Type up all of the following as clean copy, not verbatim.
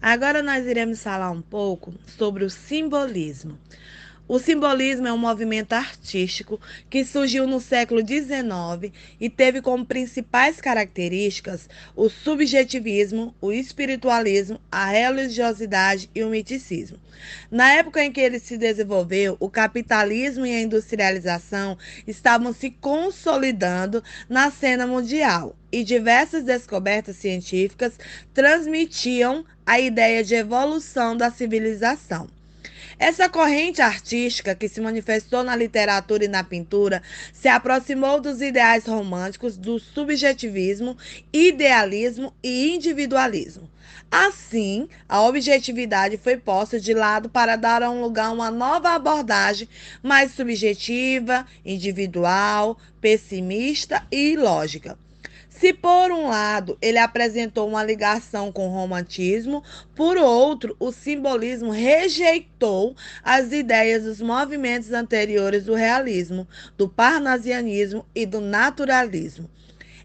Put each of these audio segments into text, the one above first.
Agora nós iremos falar um pouco sobre o simbolismo. O simbolismo é um movimento artístico que surgiu no século XIX e teve como principais características o subjetivismo, o espiritualismo, a religiosidade e o misticismo. Na época em que ele se desenvolveu, o capitalismo e a industrialização estavam se consolidando na cena mundial e diversas descobertas científicas transmitiam a ideia de evolução da civilização. Essa corrente artística, que se manifestou na literatura e na pintura, se aproximou dos ideais românticos do subjetivismo, idealismo e individualismo. Assim, a objetividade foi posta de lado para dar a um lugar uma nova abordagem mais subjetiva, individual, pessimista e lógica. Se por um lado ele apresentou uma ligação com o romantismo, por outro, o simbolismo rejeitou as ideias dos movimentos anteriores do realismo, do parnasianismo e do naturalismo.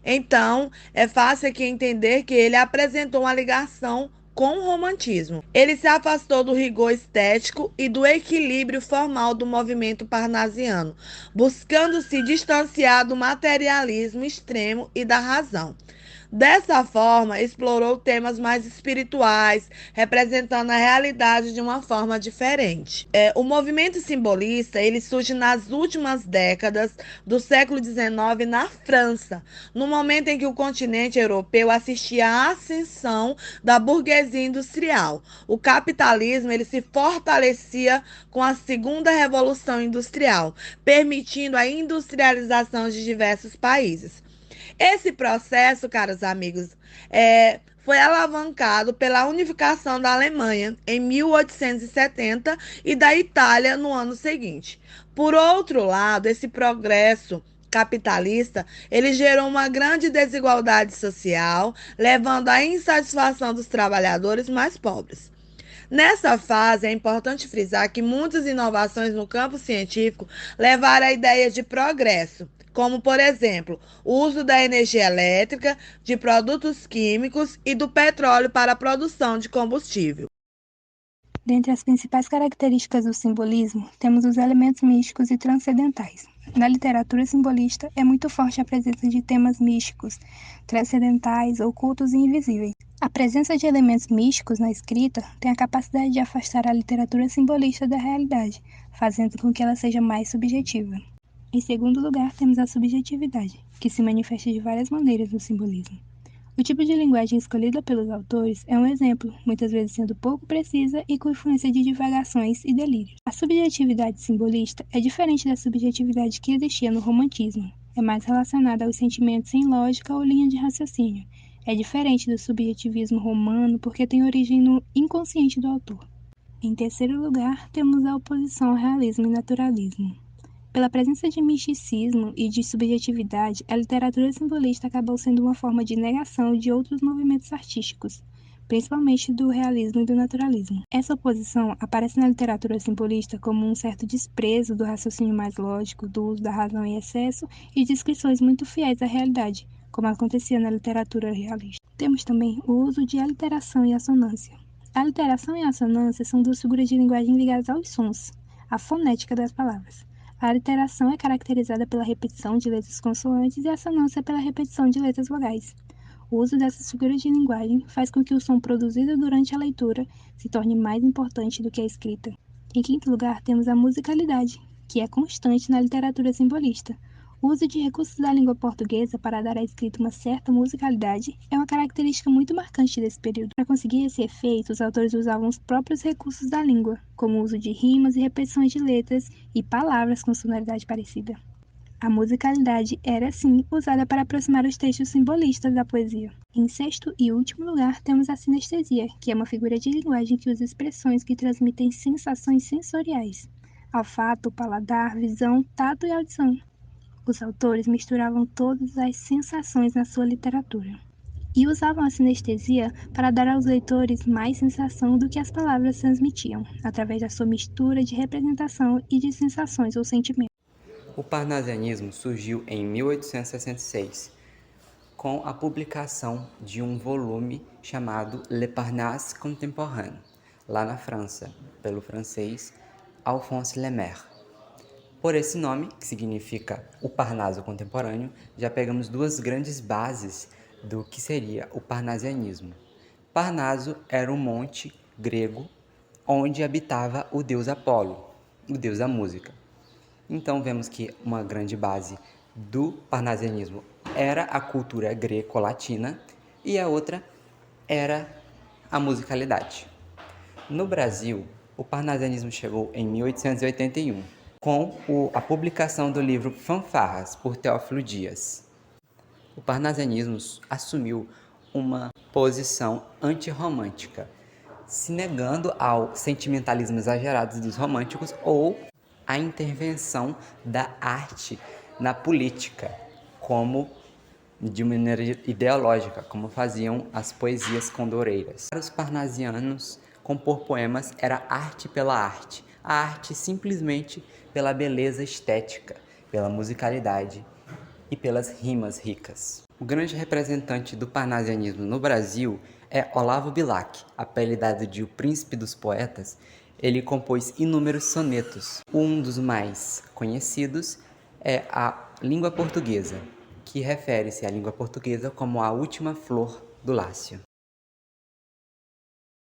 Então, é fácil aqui entender que ele apresentou uma ligação com o romantismo. Ele se afastou do rigor estético e do equilíbrio formal do movimento parnasiano, buscando se distanciar do materialismo extremo e da razão. Dessa forma, explorou temas mais espirituais, representando a realidade de uma forma diferente. O movimento simbolista ele surge nas últimas décadas do século XIX na França, no momento em que o continente europeu assistia à ascensão da burguesia industrial. O capitalismo ele se fortalecia com a segunda revolução industrial, permitindo a industrialização de diversos países. Esse processo, caros amigos, foi alavancado pela unificação da Alemanha em 1870 e da Itália no ano seguinte. Por outro lado, esse progresso capitalista, ele gerou uma grande desigualdade social, levando à insatisfação dos trabalhadores mais pobres. Nessa fase, é importante frisar que muitas inovações no campo científico levaram à ideia de progresso, como, por exemplo, o uso da energia elétrica, de produtos químicos e do petróleo para a produção de combustível. Dentre as principais características do simbolismo, temos os elementos místicos e transcendentais. Na literatura simbolista, é muito forte a presença de temas místicos, transcendentais, ocultos e invisíveis. A presença de elementos místicos na escrita tem a capacidade de afastar a literatura simbolista da realidade, fazendo com que ela seja mais subjetiva. Em segundo lugar, temos a subjetividade, que se manifesta de várias maneiras no simbolismo. O tipo de linguagem escolhida pelos autores é um exemplo, muitas vezes sendo pouco precisa e com influência de divagações e delírios. A subjetividade simbolista é diferente da subjetividade que existia no romantismo. É mais relacionada aos sentimentos sem lógica ou linha de raciocínio. É diferente do subjetivismo romano porque tem origem no inconsciente do autor. Em terceiro lugar, temos a oposição ao realismo e naturalismo. Pela presença de misticismo e de subjetividade, a literatura simbolista acabou sendo uma forma de negação de outros movimentos artísticos, principalmente do realismo e do naturalismo. Essa oposição aparece na literatura simbolista como um certo desprezo do raciocínio mais lógico, do uso da razão em excesso e descrições muito fiéis à realidade, como acontecia na literatura realista. Temos também o uso de aliteração e assonância. A aliteração e a assonância são duas figuras de linguagem ligadas aos sons, à fonética das palavras. A aliteração é caracterizada pela repetição de letras consoantes e a assonância pela repetição de letras vogais. O uso dessas figuras de linguagem faz com que o som produzido durante a leitura se torne mais importante do que a escrita. Em quinto lugar, temos a musicalidade, que é constante na literatura simbolista. O uso de recursos da língua portuguesa para dar à escrita uma certa musicalidade é uma característica muito marcante desse período. Para conseguir esse efeito, os autores usavam os próprios recursos da língua, como o uso de rimas e repetições de letras e palavras com sonoridade parecida. A musicalidade era, sim, usada para aproximar os textos simbolistas da poesia. Em sexto e último lugar, temos a sinestesia, que é uma figura de linguagem que usa expressões que transmitem sensações sensoriais: olfato, paladar, visão, tato e audição. Os autores misturavam todas as sensações na sua literatura e usavam a sinestesia para dar aos leitores mais sensação do que as palavras transmitiam, através da sua mistura de representação e de sensações ou sentimentos. O parnasianismo surgiu em 1866. com a publicação de um volume chamado Le Parnasse Contemporain, lá na França, pelo francês Alphonse Lemaire. Por esse nome, que significa o Parnaso contemporâneo, já pegamos duas grandes bases do que seria o parnasianismo. Parnaso era um monte grego onde habitava o deus Apolo, o deus da música. Então vemos que uma grande base do parnasianismo era a cultura greco-latina e a outra era a musicalidade. No Brasil, o parnasianismo chegou em 1881, com a publicação do livro Fanfarras, por Teófilo Dias. O parnasianismo assumiu uma posição antirromântica, se negando ao sentimentalismo exagerado dos românticos ou à intervenção da arte na política, como de maneira ideológica, como faziam as poesias condoreiras. Para os parnasianos, compor poemas era arte pela arte, a arte simplesmente pela beleza estética, pela musicalidade e pelas rimas ricas. O grande representante do parnasianismo no Brasil é Olavo Bilac, apelidado de o Príncipe dos Poetas. Ele compôs inúmeros sonetos. Um dos mais conhecidos é a língua portuguesa, que refere-se à língua portuguesa como a última flor do Lácio.